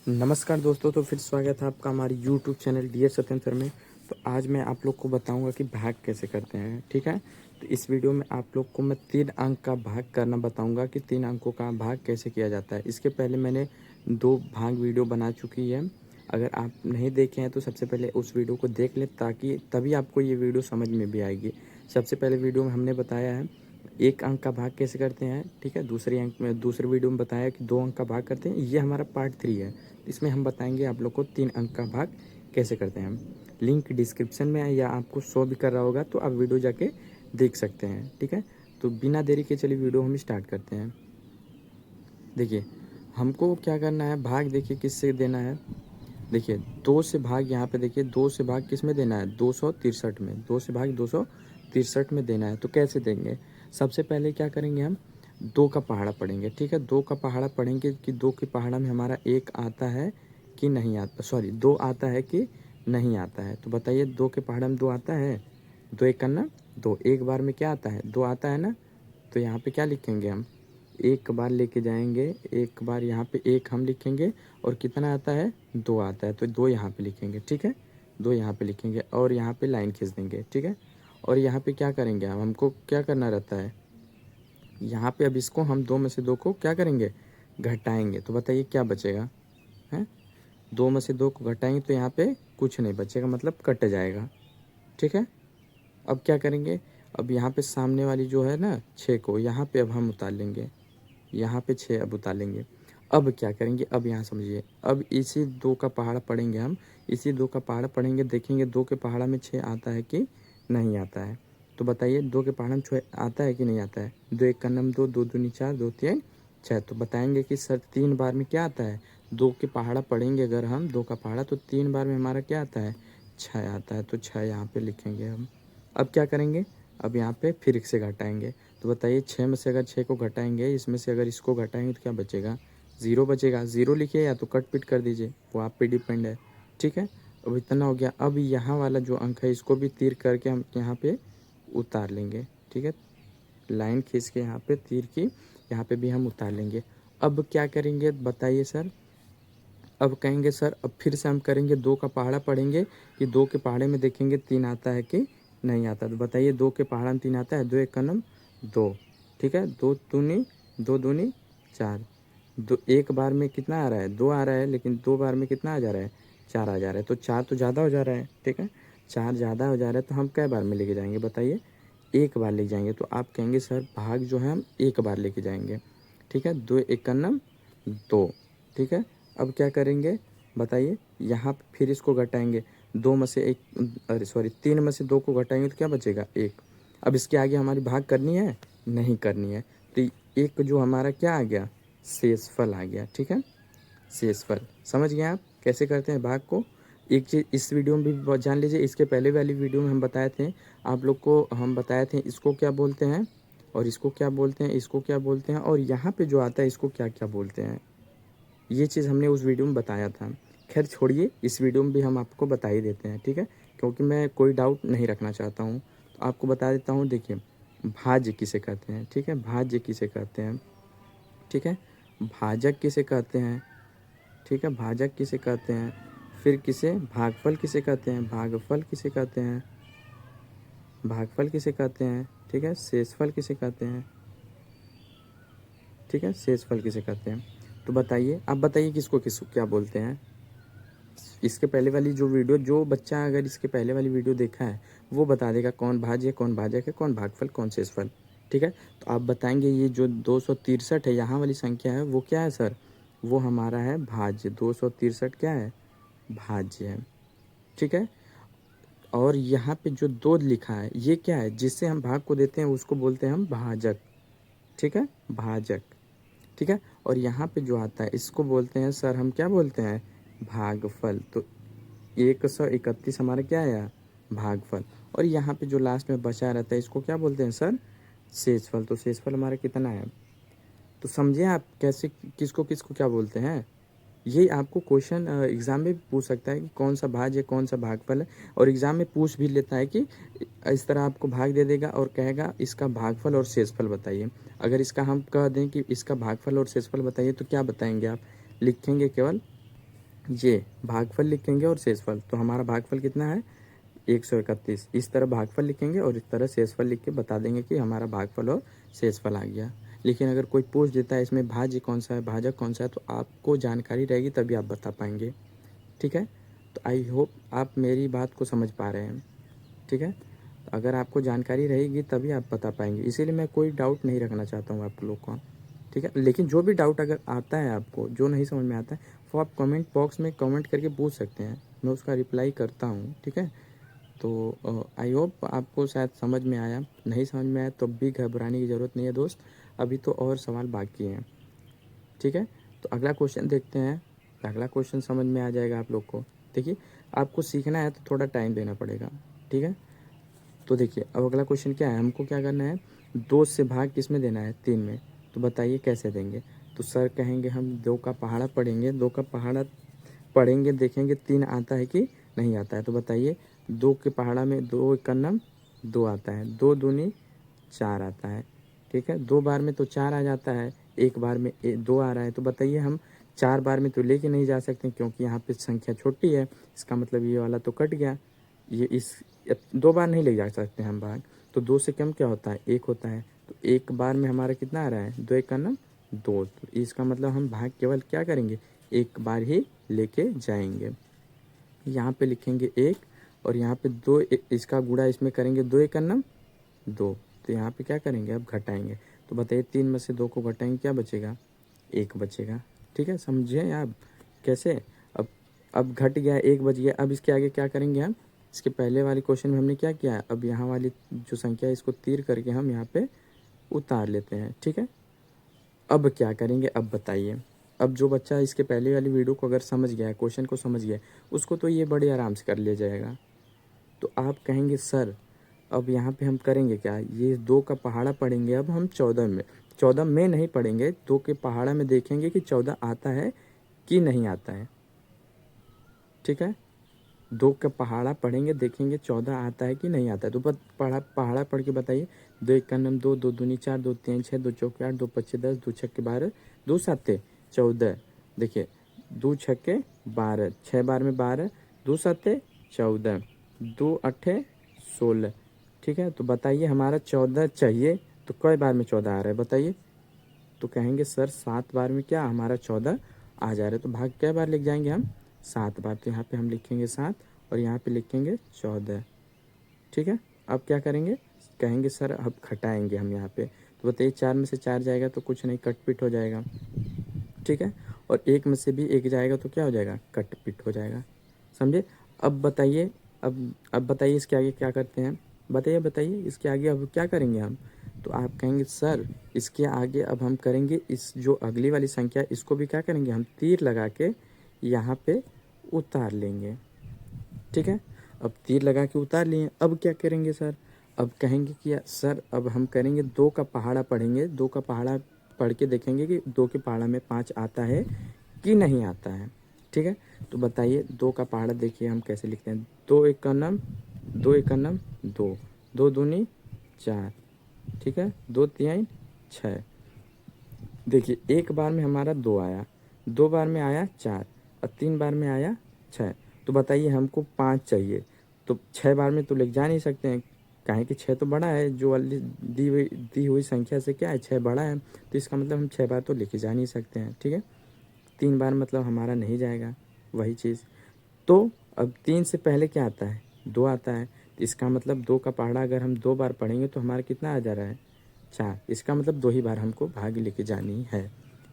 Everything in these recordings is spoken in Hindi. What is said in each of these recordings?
नमस्कार दोस्तों, तो फिर स्वागत है आपका हमारे YouTube channel dear Satyendra sir में। तो आज मैं आप लोग को बताऊंगा कि भाग कैसे करते हैं। ठीक है, तो इस वीडियो में आप लोग को मैं 3 अंक का भाग करना बताऊंगा कि 3 अंकों का भाग कैसे किया जाता है। इसके पहले मैंने 2 भाग वीडियो बना चुकी है। अगर आप नहीं देखे हैं तो सबसे पहले उस वीडियो को देख लें, ताकि तभी आपको ये वीडियो समझ में भी आएगी। सबसे पहले वीडियो में हमने बताया है 1 अंक का भाग कैसे करते हैं। ठीक है, दूसरे वीडियो में बताया कि 2 अंक का भाग करते हैं। ये हमारा पार्ट 3 है। इसमें हम बताएंगे आप लोग को 3 अंक का भाग कैसे करते हैं। लिंक डिस्क्रिप्शन में है या आपको शो भी कर रहा होगा, तो आप वीडियो जाके देख सकते हैं। ठीक है, तो बिना देरी के चलिए वीडियो हम स्टार्ट करते हैं। देखिए, हमको क्या करना है, भाग देखिए किससे देना है। देखिए 2 से भाग, यहाँ पे देखिए 2 से भाग किस में देना है, 263 में। 2 से भाग 263 में देना है। तो कैसे देंगे, सबसे पहले क्या करेंगे, हम 2 का पहाड़ा पढ़ेंगे। ठीक है, 2 का पहाड़ा पढ़ेंगे कि 2 के पहाड़ा में हमारा 1 आता है कि नहीं आता, सॉरी 2 आता है कि नहीं आता है। तो बताइए 2 के पहाड़ा में 2 आता है। 2 एक करना 2, एक बार में क्या आता है, 2 आता है ना। तो यहाँ पे क्या लिखेंगे, हम एक बार लेके जाएंगे, एक बार यहाँ पे 1 हम लिखेंगे, और कितना आता है, 2 आता है, तो 2 यहाँ पे लिखेंगे। ठीक है, 2 यहाँ पे लिखेंगे और यहाँ पे लाइन खींच देंगे। ठीक है, और यहाँ पे क्या करेंगे, हमको क्या करना रहता है, यहाँ पे अब इसको हम 2 में से 2 को क्या करेंगे, घटाएंगे। तो बताइए क्या बचेगा, है 2 में से 2 को घटाएंगे तो यहाँ पे कुछ नहीं बचेगा, मतलब कट जाएगा। ठीक है, अब क्या करेंगे, अब यहाँ पे सामने वाली जो है ना 6 को यहाँ पे अब हम उतार लेंगे। यहाँ पे 6 अब उतार लेंगे। अब क्या करेंगे, अब यहाँ समझिए, अब इसी 2 का पहाड़ा पढ़ेंगे हम। इसी 2 का पहाड़ा पढ़ेंगे, देखेंगे 2 के पहाड़ा में 6 आता है कि नहीं आता है। तो बताइए 2 के पहाड़ा में 6 आता है कि नहीं आता है। 2 एक का नम 2, 2 दूनी 4, 2 3 6। तो बताएंगे कि सर 3 बार में क्या आता है, 2 के पहाड़ा पढ़ेंगे अगर हम 2 का पहाड़ा, तो 3 बार में हमारा क्या आता है, 6 आता है। तो 6 यहाँ पे लिखेंगे हम। अब क्या करेंगे, अब यहाँ पे फिर से घटाएंगे। तो बताइए 6 में से अगर 6 को घटाएंगे, इसमें से अगर इसको घटाएंगे तो क्या बचेगा, 0 बचेगा। 0 लिखिए या तो कट पिट कर दीजिए, वो आप पे डिपेंड है। ठीक है, अब इतना हो गया। अब यहाँ वाला जो अंक है इसको भी तीर करके हम यहाँ पे उतार लेंगे। ठीक है, लाइन खींच के यहाँ पे तीर की यहाँ पे भी हम उतार लेंगे। अब क्या करेंगे बताइए सर, अब कहेंगे सर अब फिर से हम करेंगे 2 का पहाड़ा पढ़ेंगे कि 2 के पहाड़े में देखेंगे 3 आता है कि नहीं आता। तो बताइए 2 के पहाड़ा में 3 आता है, 2 एक का नम 2। ठीक है, 2 दूनी 4। दो एक बार में कितना आ रहा है, 2 आ रहा है, लेकिन 2 बार में कितना आ जा रहा है, 4 आ जा रहा है। तो 4 तो ज़्यादा हो जा रहा है। ठीक है, 4 ज़्यादा हो जा रहा है, तो हम कै बार में लेके जाएंगे बताइए, 1 बार लेके जाएंगे। तो आप कहेंगे सर भाग जो है हम 1 बार लेके जाएंगे। ठीक है, 2 एक का नम 2। ठीक है, अब क्या करेंगे बताइए, यहाँ पे फिर इसको घटाएंगे। 2 में से 1, अरे सॉरी 3 में से 2 को घटाएंगे तो क्या बचेगा, 1। अब इसके आगे हमारी भाग करनी है, नहीं करनी है। तो एक जो हमारा क्या आ गया, शेषफल आ गया। ठीक है, शेषफल समझ गए आप कैसे करते हैं भाग को। एक चीज़ इस वीडियो में भी जान लीजिए, इसके पहले वाली वीडियो में हम बताए थे आप लोग को, हम बताए थे इसको क्या बोलते हैं और इसको क्या बोलते हैं, इसको क्या बोलते हैं, और यहाँ पे जो आता है इसको क्या क्या बोलते हैं। ये चीज़ हमने उस वीडियो में बताया था। खैर छोड़िए, इस वीडियो में भी हम आपको बता ही देते हैं। ठीक है, क्योंकि मैं कोई डाउट नहीं रखना चाहता हूँ, तो आपको बता देता हूँ। देखिए भाज्य किसे कहते हैं, ठीक है, भाज्य किसे कहते हैं। ठीक है, भाजक किसे कहते हैं। ठीक है, भाजक किसे कहते हैं। फिर किसे, भागफल किसे कहते हैं, भागफल किसे कहते हैं, भागफल किसे कहते हैं। ठीक है, शेषफल किसे कहते हैं। ठीक है, शेषफल किसे कहते हैं। तो बताइए, आप बताइए किसको किसको क्या बोलते हैं। इसके पहले वाली जो वीडियो, जो बच्चा अगर इसके पहले वाली वीडियो देखा है वो बता देगा कौन भाज्य, कौन भाजक है, कौन भागफल, कौन शेषफल। ठीक है, तो आप बताएंगे ये जो 263 है यहाँ वाली संख्या है वो क्या है सर, वो हमारा है भाज्य। 263 क्या है, भाज्य है। ठीक है, और यहाँ पे जो 2 लिखा है ये क्या है, जिससे हम भाग को देते हैं उसको बोलते हैं हम भाजक। ठीक है, भाजक। ठीक है, और यहाँ पे जो आता है इसको बोलते हैं सर, हम क्या बोलते हैं, भागफल। तो 131 हमारा क्या आया, भागफल। और यहाँ पे जो लास्ट में बचा रहता है इसको क्या बोलते हैं सर, शेषफल। तो शेषफल हमारा कितना है। तो समझे आप कैसे किसको किसको क्या बोलते हैं। ये आपको क्वेश्चन एग्ज़ाम में भी पूछ सकता है कि कौन सा भाज्य है, कौन सा भागफल है। और एग्ज़ाम में पूछ भी लेता है कि इस तरह आपको भाग दे देगा और कहेगा इसका भागफल और शेषफल बताइए। अगर इसका हम कह दें कि इसका भागफल और शेषफल बताइए तो क्या बताएंगे आप, लिखेंगे केवल ये भागफल लिखेंगे और शेषफल। तो हमारा भागफल कितना है 131। इस तरह भागफल लिखेंगे और इस तरह शेषफल लिख के बता देंगे कि हमारा भागफल और शेषफल आ गया। लेकिन अगर कोई पूछ देता है इसमें भाज्य कौन सा है, भाजक कौन सा है, तो आपको जानकारी रहेगी तभी आप बता पाएंगे। ठीक है, तो आई होप आप मेरी बात को समझ पा रहे हैं। ठीक है, तो अगर आपको जानकारी रहेगी तभी आप बता पाएंगे, इसीलिए मैं कोई डाउट नहीं रखना चाहता हूँ आप लोग को। ठीक है, लेकिन जो भी डाउट अगर आता है आपको, जो नहीं समझ में आता है, वो आप कमेंट बॉक्स में कमेंट करके पूछ सकते हैं, मैं उसका रिप्लाई करता हूँ। ठीक है, तो आई होप आपको शायद समझ में आया। नहीं समझ में आया तो भी घबराने की ज़रूरत नहीं है दोस्त, अभी तो और सवाल बाकी हैं। ठीक है, तो अगला क्वेश्चन देखते हैं। अगला क्वेश्चन समझ में आ जाएगा आप लोग को। देखिए, आपको सीखना है तो थोड़ा टाइम देना पड़ेगा। ठीक है, तो देखिए अब अगला क्वेश्चन क्या है, हमको क्या करना है, 2 से भाग किस में देना है, 3 में। तो बताइए कैसे देंगे। तो सर कहेंगे हम 2 का पहाड़ा पढ़ेंगे, 2 का पहाड़ा पढ़ेंगे, देखेंगे 3 आता है कि नहीं आता है। तो बताइए 2 के पहाड़ा में 2 एक नम 2 आता है, 2 दूनी 4 आता है। ठीक है, 2 बार में तो 4 आ जाता है, एक बार में 2 आ रहा है। तो बताइए हम 4 बार में तो लेके नहीं जा सकते क्योंकि यहाँ पे संख्या छोटी है, इसका मतलब ये वाला तो कट गया। ये इस 2 बार नहीं ले जा सकते हम भाग। तो 2 से कम क्या होता है, 1 होता है। तो एक बार में हमारा कितना आ रहा है, 2 एक नम 2। तो इसका मतलब हम भाग केवल क्या करेंगे, एक बार ही लेके जाएंगे। यहाँ पे लिखेंगे 1 और यहाँ पे 2, इसका गुणा इसमें करेंगे, 2 एक नम 2। तो यहाँ पे क्या करेंगे, अब घटाएंगे। तो बताइए 3 में से 2 को घटाएंगे, क्या बचेगा, 1 बचेगा। ठीक है, समझे आप कैसे। अब घट गया, 1 बच गया। अब इसके आगे क्या करेंगे हम, इसके पहले वाले क्वेश्चन में हमने क्या किया है, अब यहाँ वाली जो संख्या है इसको तीर करके हम यहाँ पे उतार लेते हैं। ठीक है, अब क्या करेंगे, अब बताइए। अब जो बच्चा इसके पहले वाली वीडियो को अगर समझ गया है, क्वेश्चन को समझ गया है, उसको तो ये बड़े आराम से कर लिया जाएगा। तो आप कहेंगे सर अब यहाँ पे हम करेंगे क्या, ये 2 का पहाड़ा पढ़ेंगे, अब हम 14 में नहीं पढ़ेंगे, 2 के पहाड़ा में देखेंगे कि 14 आता है कि नहीं आता है। ठीक है, 2 का पहाड़ा पढ़ेंगे, देखेंगे 14 आता है कि नहीं आता है। तो पहाड़ा पढ़ के बताइए, 2 एक नम 2, 2 दूनी 4, 2 तीन 6, 2 चौके 8, 2 पच्चे 10, 2 छक्के 12, 2 साते 14। देखिए 2 छक्के 12, 6 बार में 12, 2 साते 14, 2 अट्ठे 16। ठीक है, तो बताइए हमारा 14 चाहिए, तो कई बार में 14 आ रहा है बताइए। तो कहेंगे सर 7 बार में क्या हमारा 14 आ जा रहा है। तो भाग कै बार लिख जाएंगे हम, 7 बार। तो यहाँ पे हम लिखेंगे 7 और यहाँ पे लिखेंगे 14। ठीक है, अब क्या करेंगे, कहेंगे सर अब घटाएंगे हम यहाँ पे। तो बताइए 4 में से 4 जाएगा तो कुछ नहीं, कटपिट हो जाएगा। ठीक है, और 1 में से भी 1 जाएगा तो क्या हो जाएगा, कटपिट हो जाएगा। समझे। अब बताइए, अब बताइए इसके आगे क्या करते हैं, बताइए इसके आगे अब क्या करेंगे हम। तो आप कहेंगे सर इसके आगे अब हम करेंगे, इस जो अगली वाली संख्या इसको भी क्या करेंगे, हम तीर लगा के यहाँ पे उतार लेंगे। ठीक है, अब तीर लगा के उतार लिए, अब क्या करेंगे सर, अब कहेंगे कि सर अब हम करेंगे 2 का पहाड़ा पढ़ेंगे, 2 का पहाड़ा पढ़ के देखेंगे कि 2 के पहाड़ा में 5 आता है कि नहीं आता है। ठीक है, तो बताइए 2 का पहाड़ा देखिए हम कैसे लिखते हैं, 2 एक नम 2, 2 दूनी 4। ठीक है, 2 तीन 6। देखिए एक बार में हमारा 2 आया, 2 बार में आया 4 और 3 बार में आया 6। तो बताइए हमको 5 चाहिए, तो 6 बार में तो लिख जा नहीं सकते हैं, काहे कि 6 तो बड़ा है, जो वाली दी हुई संख्या से क्या है 6 बड़ा है। तो इसका मतलब हम 6 बार तो लिखे जा नहीं सकते हैं। ठीक है, 3 बार मतलब हमारा नहीं जाएगा वही चीज़। तो अब 3 से पहले क्या आता है, 2 आता है। तो इसका मतलब 2 का पहाड़ा अगर हम 2 बार पढ़ेंगे तो हमारा कितना आ जा रहा है, 4। इसका मतलब 2 ही बार हमको भाग लेके जानी है।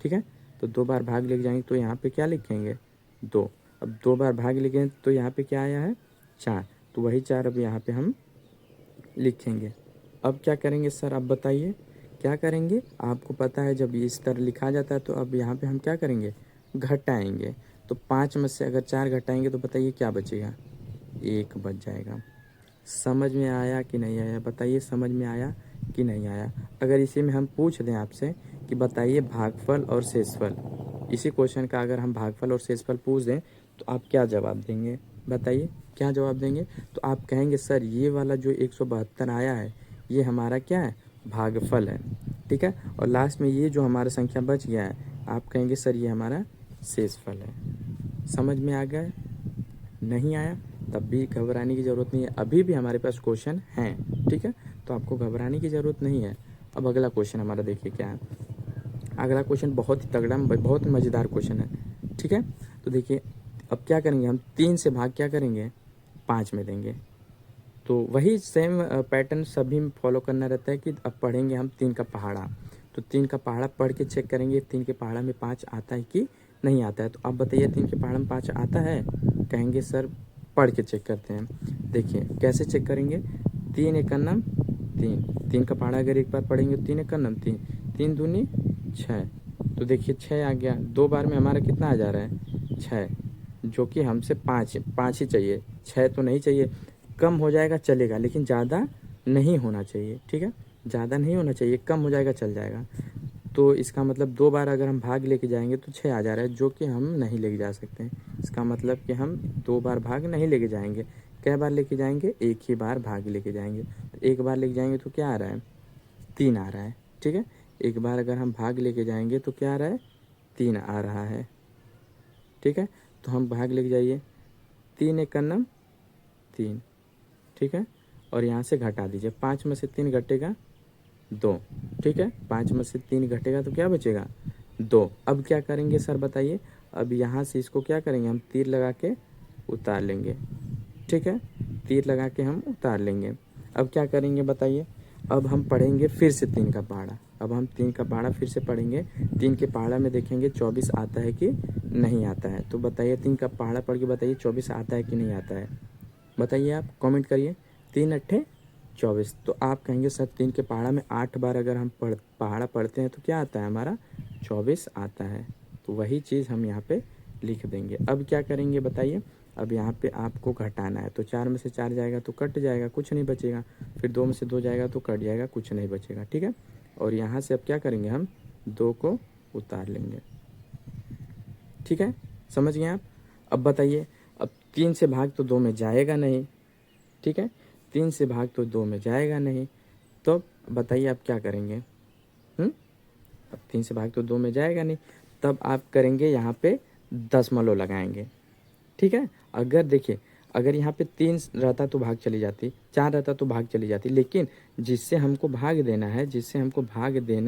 ठीक है, तो 2 बार भाग लेके जाएंगे तो यहाँ पे क्या लिखेंगे, 2। अब 2 बार भाग लेके तो यहाँ पे क्या आया है, 4। तो वही 4 अब यहाँ पे हम लिखेंगे। अब क्या करेंगे सर, अब बताइए क्या करेंगे। आपको पता है जब इस तरह लिखा जाता है तो अब यहाँ पे हम क्या करेंगे, घटाएंगे। तो 5 में से अगर 4 घटाएंगे तो बताइए क्या बचेगा, 1 बच जाएगा। समझ में आया कि नहीं आया, बताइए समझ में आया कि नहीं आया। अगर इसी में हम पूछ दें आपसे कि बताइए भागफल और शेषफल, इसी क्वेश्चन का अगर हम भागफल और शेषफल पूछ दें तो आप क्या जवाब देंगे, बताइए क्या जवाब देंगे। तो आप कहेंगे सर ये वाला जो 172 आया है ये हमारा क्या है, भागफल है। ठीक है, और लास्ट में ये जो हमारा संख्या बच गया है आप कहेंगे सर ये हमारा शेषफल है। समझ में आ गया? नहीं आया तब भी घबराने की ज़रूरत नहीं है, अभी भी हमारे पास क्वेश्चन हैं, ठीक है। तो आपको घबराने की ज़रूरत नहीं है। अब अगला क्वेश्चन हमारा देखिए क्या है। अगला क्वेश्चन बहुत ही तगड़ा, बहुत मज़ेदार क्वेश्चन है, ठीक है। तो देखिए अब क्या करेंगे हम, 3 से भाग क्या करेंगे, 5 में देंगे। तो वही सेम पैटर्न सभी में फॉलो करना रहता है कि अब पढ़ेंगे हम 3 का पहाड़ा। तो 3 का पहाड़ा पढ़ के चेक करेंगे 3 के पहाड़ा में 5 आता है कि नहीं आता है। तो अब बताइए 3 के पहाड़ा में 5 आता है? कहेंगे सर पढ़ के चेक करते हैं। देखिए कैसे चेक करेंगे, 3 एक नम 3, 3 का पहाड़ा अगर एक बार पढ़ेंगे 3 एक नम 3, 3 दूनी 6। तो देखिए 6 आ गया, 2 बार में हमारा कितना आ जा रहा है, 6, जो कि हमसे 5 ही चाहिए, 6 तो नहीं चाहिए। कम हो जाएगा चलेगा लेकिन ज़्यादा नहीं होना चाहिए, ठीक है। ज़्यादा नहीं होना चाहिए, कम हो जाएगा चल जाएगा। तो इसका मतलब 2 बार अगर हम भाग लेके जाएंगे तो 6 आ जा रहा है, जो कि हम नहीं लेके जा सकते हैं। इसका मतलब कि हम 2 बार भाग नहीं लेके जाएंगे। कै बार लेके जाएंगे, एक ही बार भाग लेके जाएंगे। तो एक बार लेके जाएंगे तो क्या आ रहा है, 3 आ रहा है, ठीक है। एक बार अगर हम भाग लेके जाएंगे तो क्या आ रहा है, 3 आ रहा है, ठीक है। तो हम भाग लेके जाइए, 3 एक नम 3, ठीक है। और यहाँ से घटा दीजिए, 5 में से 3 घटेगा 2, ठीक है। 5 में से 3 घटेगा तो क्या बचेगा, 2। अब क्या करेंगे सर बताइए, अब यहाँ से इसको क्या करेंगे, हम तीर लगा के उतार लेंगे, ठीक है। तीर लगा के हम उतार लेंगे। अब क्या करेंगे बताइए, अब हम पढ़ेंगे फिर से 3 का पहाड़ा। अब हम 3 का पहाड़ा फिर से पढ़ेंगे। 3 के पहाड़ा में देखेंगे 24 आता है कि नहीं आता है। तो बताइए 3 का पहाड़ा पढ़ के बताइए 24 आता है कि नहीं आता है, बताइए आप कमेंट करिए। 3 अट्ठे 24। तो आप कहेंगे सर 3 के पहाड़ा में 8 बार अगर हम पहाड़ा पढ़ते हैं तो क्या आता है हमारा, 24 आता है। तो वही चीज़ हम यहाँ पे लिख देंगे। अब क्या करेंगे बताइए, अब यहाँ पे आपको घटाना है। तो 4 में से 4 जाएगा तो कट जाएगा, कुछ नहीं बचेगा। फिर 2 में से 2 जाएगा तो कट जाएगा, कुछ नहीं बचेगा, ठीक है। और यहाँ से अब क्या करेंगे, हम 2 को उतार लेंगे, ठीक है। समझ गए आप? अब बताइए, अब 3 से भाग तो 2 में जाएगा नहीं, ठीक है। 3 से भाग तो 2 में जाएगा नहीं, तो बताइए आप क्या करेंगे। अब 3 से भाग तो 2 में जाएगा नहीं, तब आप करेंगे यहाँ पे दशमलव लगाएंगे, ठीक है। अगर देखिए, अगर यहाँ पे 3 रहता तो भाग चली जाती, 4 रहता तो भाग चली जाती, लेकिन जिससे हमको भाग देना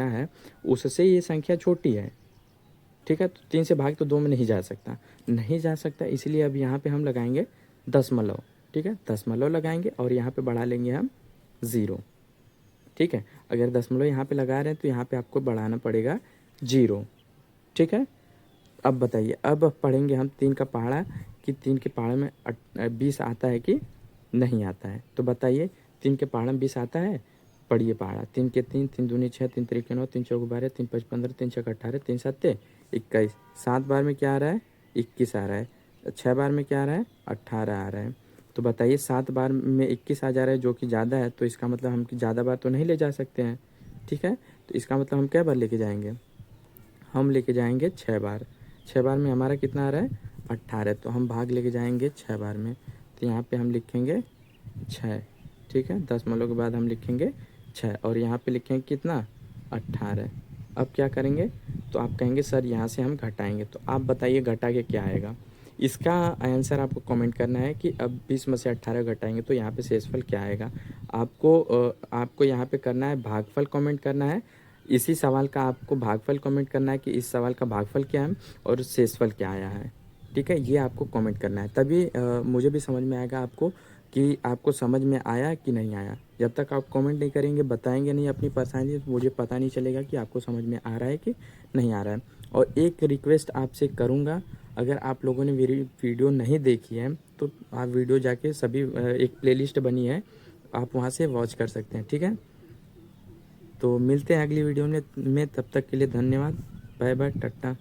है, उससे ये संख्या छोटी है, ठीक है। तो 3 से भाग तो 2 में नहीं जा सकता, इसलिए अब यहाँ पे हम लगाएंगे दशमलव, ठीक है। दशमलव लगाएंगे और यहाँ पे बढ़ा लेंगे हम 0, ठीक है। अगर दशमलव यहाँ पे लगा रहे हैं तो यहाँ पे आपको बढ़ाना पड़ेगा 0, ठीक है। अब बताइए, अब पढ़ेंगे हम 3 का पहाड़ा कि 3 के पहाड़े में 20 आता है कि नहीं आता है। तो बताइए 3 के पहाड़ा में 20 आता है, पढ़िए पहाड़ा। 3 के 3, 3 दूनी 6, 3 त्रिके 9, 3 चौक 12, 3 5 15, 3 6 18, 3 7 21। 7 बार में क्या आ रहा है, 21 आ रहा है। 6 बार में क्या आ रहा है, 18 आ रहा है। तो बताइए 7 बार में 21 आ जा रहा है, जो कि ज़्यादा है। तो इसका मतलब हम ज़्यादा बार तो नहीं ले जा सकते हैं, ठीक है। तो इसका मतलब हम क्या बार लेके जाएंगे, हम लेके जाएंगे 6 बार। 6 बार में हमारा कितना आ रहा है, 18। तो हम भाग लेके जाएंगे 6 बार में। तो यहाँ पे हम लिखेंगे 6, ठीक है। दशमलव के बाद हम लिखेंगे 6 और यहाँ पे लिखेंगे कितना, 18। अब क्या करेंगे, तो आप कहेंगे सर यहाँ से हम घटाएंगे। तो आप बताइए घटा के क्या आएगा। इसका आंसर आपको कमेंट करना है कि अब 20 में से 18 घटाएंगे तो यहाँ पे शेषफल क्या आएगा। आपको यहाँ पे करना है भागफल कमेंट करना है। इसी सवाल का आपको भागफल कमेंट करना है कि इस सवाल का भागफल क्या है और शेषफल क्या आया है, ठीक है। ये आपको कमेंट करना है, तभी मुझे भी समझ में आएगा आपको कि आपको समझ में आया कि नहीं आया। जब तक आप कमेंट नहीं करेंगे, बताएंगे नहीं अपनी परेशानी, तो मुझे पता नहीं चलेगा कि आपको समझ में आ रहा है कि नहीं आ रहा है। और एक रिक्वेस्ट आपसे करूँगा, अगर आप लोगों ने मेरी वीडियो नहीं देखी है तो आप वीडियो जाके सभी एक प्लेलिस्ट बनी है, आप वहाँ से वॉच कर सकते हैं, ठीक है। तो मिलते हैं अगली वीडियो में, तब तक के लिए धन्यवाद, बाय बाय, टाटा।